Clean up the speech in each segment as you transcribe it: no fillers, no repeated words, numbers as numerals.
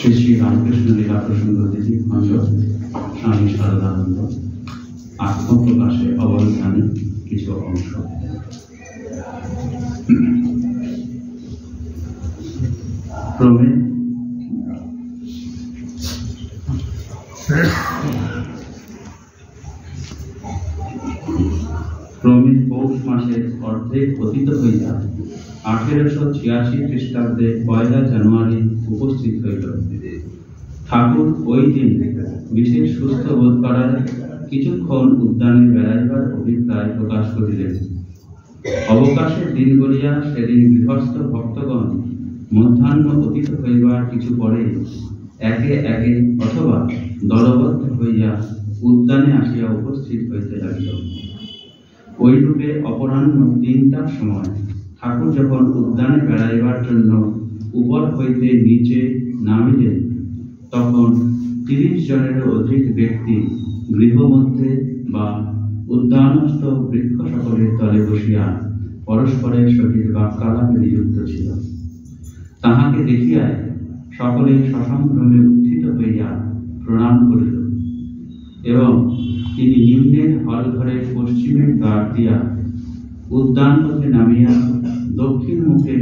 শ্রী শ্রী রামকৃষ্ণ লীলা প্রসঙ্গ দিদি খণ্ড স্বামী শারদানন্দ আত্মপ্রকাশে অবদানে কিছু অংশ। ক্রমে পৌষ মাসের অর্ধেক অতীত হইয়া 1886 খ্রিস্টাব্দে 1 জানুয়ারি উপস্থিত হইল। ঠাকুর ওই দিন বিশেষ সুস্থ বোধ করার কিছুক্ষণ উদ্যানে বেড়াইবার অভিপ্রায় প্রকাশ করিলেন। অবকাশের দিন বলিয়া সেদিন গৃহস্থ ভক্তগণ মধ্যাহ্ন অতীত হইবার কিছু পরে একে একে অথবা দলবদ্ধ হইয়া উদ্যানে আসিয়া উপস্থিত হইতে লাগিল। ওইরূপে অপরাহ্ন 3টার সময় ঠাকুর যখন উদ্যানে বেড়াইবার জন্য উপর হইতে নিচে নামিলেন, তখন 30 জনেরও অধিক ব্যক্তি গৃহমধ্যে বা উদ্যানস্থ বৃক্ষ সকলের তলে বসিয়া পরস্পরের সহিত বাক্যালাপে নিযুক্ত ছিল। তাহাকে দেখিয়া সকলে সসম্ভ্রমে উত্থিত হইয়া প্রণাম করিল এবং তিনি নিম্নের হল ঘরের পশ্চিমের দ্বার দিয়া উদ্যান পথে নামিয়া দক্ষিণ মুখে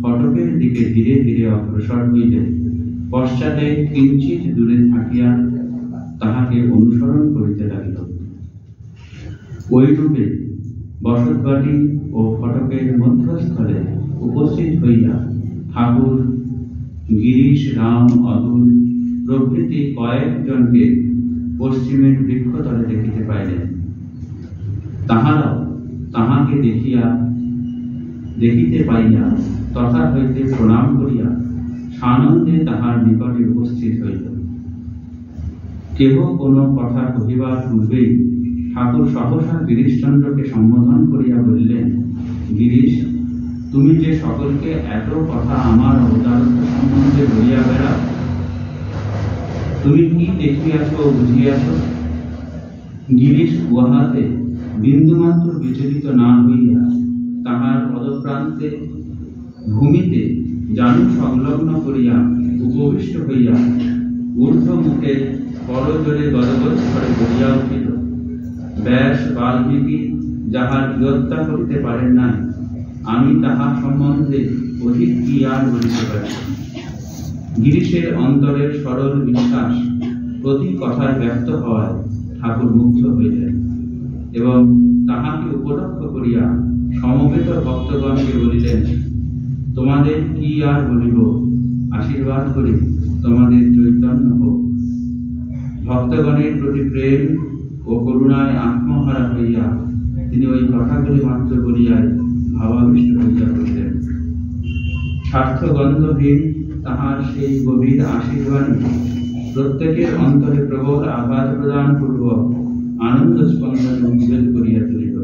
ফটকের দিকে ধীরে ধীরে অগ্রসর হইলেন। পশ্চাতে কিঞ্চিত দূরে থাকিয়া তাহাকে অনুসরণ করিতে লাগিল। ওইরূপে বসতবাটি ও ফটকের মধ্যস্থলে উপস্থিত হইয়া ঠাকুর গিরিশ, রাম, অতুল প্রভৃতি কয়েকজনকে পশ্চিমের বৃক্ষতলে দেখিতে পাইলেন। তাহারাও তাহাকে দেখিতে পাইয়া তথা হইতে প্রণাম করিয়া সানন্দে তাহার নিকটে উপস্থিত হইল। কেহ কোনো কথা কহিবার পূর্বেই ঠাকুর সহসা গিরিশচন্দ্রকে সম্বোধন করিয়া বলিলেন, গিরিশ, তুমি যে সকলকে এত কথা আমার অবতারত্ব সম্বন্ধে বলিয়া বেড়াও, তুমি কি দেখিয়াছ ও বুঝিয়াছ? গিরিশ উহাতে বিন্দুমাত্র বিচলিত না হইয়া তাহার পদপ্রান্তে ভূমিতে জানু সংলগ্ন করিয়া উপবিষ্ট হইয়া ঊর্ধ্ব মুখে করজোরে গদগদ করে বলিয়া উঠিল, ব্যাস বাল্মীকি যাহার বিরোধিতা করিতে পারেন নাই, আমি তাহা সম্বন্ধে অধিক কি আর বলিতে পারি। গিরিশের অন্তরের সরল বিশ্বাস প্রতি কথায় ব্যক্ত হওয়ায় ঠাকুর মুগ্ধ হইলেন এবং তাহাকে উপলক্ষ করিয়া সমবেত ভক্তগণকে বলিলেন, তোমাদের কি আর বলিব, আশীর্বাদ করি তোমাদের চৈতন্য হোক। ভক্তগণের প্রতি প্রেম ও করুণায় আত্মহারা হইয়া তিনি ওই কথাগুলি মাত্র বলিয়ায় ভাবাবিষ্ট হইয়া পড়িলেন। স্বার্থগন্ধহীন তাহার সেই গভীর আশীর্বাদী প্রত্যেকের অন্তরে প্রবল আঘাত প্রদান পূর্বক আনন্দ স্পন্দনে উদ্বেল করিয়া তুলিল।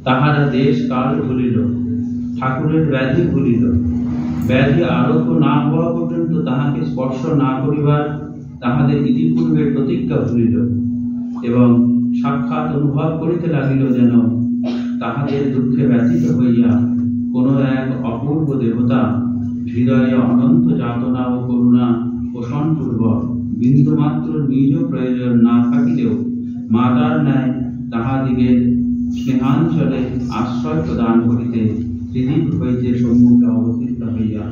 তাহারা দেশ কাল ভুলিল, ঠাকুরের ব্যাধি ভুলিল। ব্যাধি আরোগ্য না হওয়া পর্যন্ত তাহাকে স্পর্শ না করিবার তাহাদের ইতিপূর্বে প্রতিজ্ঞা ভুলিল এবং সাক্ষাৎ অনুভব করিতে লাগিল যেন তাহাদের দুঃখে ব্যথিত হইয়া কোনো এক অপূর্ব দেবতা হৃদয়ে অনন্ত যাতনা ও করুণা পোষণপূর্বক বিন্দুমাত্র নিজ প্রয়োজন না থাকিলেও মাতার ন্যায় তাহাদিগের স্নেহাঞ্চলে আশ্রয় প্রদান করিতে ত্রিদিক হইতে সম্মুখে অবতীর্ণ হইয়া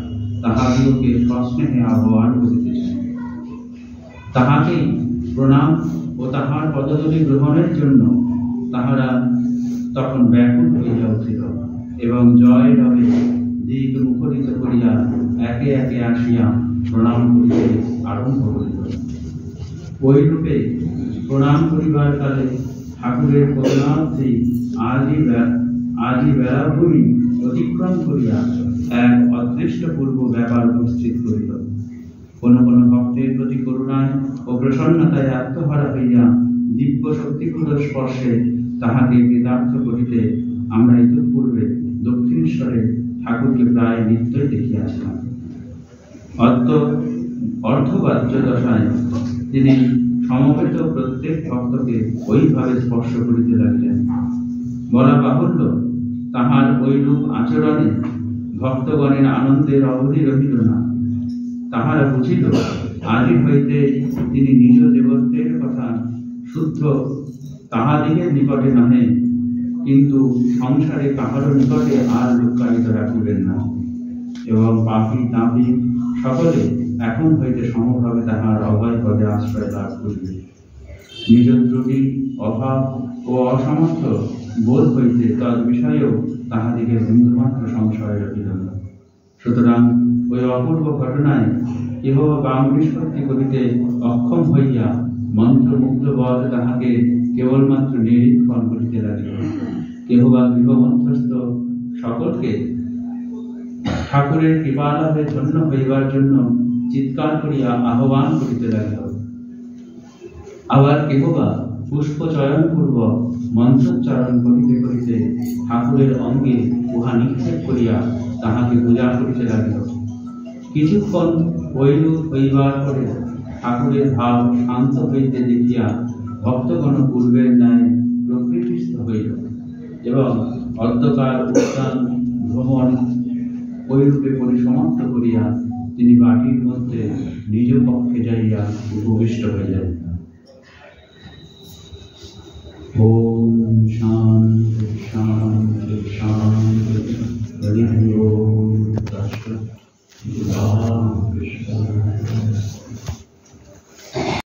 তাহাদিগকে সস্নেহে আহ্বান করিতেছে। তাহাকেই প্রণাম ও তাহার পদধূলি গ্রহণের জন্য তাহারা তখন ব্যাকুল হইয়া উঠিল এবং জয় রবে দিক মুখরিত করিয়া একে একে আসিয়া প্রণাম করিতে আরম্ভ করিল। ওইরূপে প্রণাম করিবার কালে ঠাকুরের করুণার্থে আদি বেলাভূমি অতিক্রম করিয়া এক অদৃষ্টপূর্ব ব্যাপার উপস্থিত করিল। কোন কোন ভক্তের প্রতি করুণায় ও প্রসন্নতায় আত্মহারা হইয়া দিব্য শক্তিগুলো স্পর্শে তাহাকে কৃতার্থ করিতে আমরা ইতিপূর্বে দক্ষিণেশ্বরে ঠাকুরকে প্রায় নিত্যই দেখিয়াছিলাম। অর্ধবাহ্য দশায় তিনি সমবেত প্রত্যেক ভক্তকে ওইভাবে স্পর্শ করিতে লাগিলেন। বলা বাহুল্য, তাহার ওইরূপ আচরণে ভক্তগণের আনন্দের অবধি রহিল না। তাহারা বুঝিল আদি হইতে তিনি নিজ দেবত্বের কথা শুদ্ধ তাহাদিগের নিকটে নহে, কিন্তু সংসারে কাহারও নিকটে আর লুক্কায়িত রাখিবেন না, এবং পাপী তাপী সকলে এখন হইতে সমভাবে তাহার অভয় পদে আশ্রয় লাভ করিবে। নিজ ত্রুটি অভাব ও অসমর্থ বোধ হইতে তদ বিষয়েও তাহাদিকে বিন্দুমাত্র সংশয় রহিল না। সুতরাং ওই অপূর্ব ঘটনায় কেহ বাম নিষ্পত্তি করিতে অক্ষম হইয়া মন্ত্রমুগ্ধ বধ তাহাকে কেবলমাত্র নিরীক্ষণ করিতে লাগিল। কেহ বা গৃহ মধ্যস্থ সকলকে ঠাকুরের কৃপালাভে ধন্য হইবার জন্য চিৎকার করিয়া আহ্বান করিতে লাগিল। আবার কেহ বা পুষ্প চয়ন পূর্বক মন্ত্রোচ্চারণ করিতে করিতে ঠাকুরের অঙ্গে উহা নিক্ষেপ করিয়া তাহাকে পূজা করিতে লাগিল। কিছুক্ষণ ঐরূপ হইবার পরে ঠাকুরের ভাব শান্ত হইতে দেখিয়া ভক্তগণ পূর্বের ন্যায় প্রকৃতিস্থ হইল, এবং অর্ধকাল উদ্যান ভ্রমণ ঐরূপে পরিসমাপ্ত করিয়া তিনি বাটির মধ্যে নিজ পক্ষে যাইয়া উপবিষ্ট হইলেন।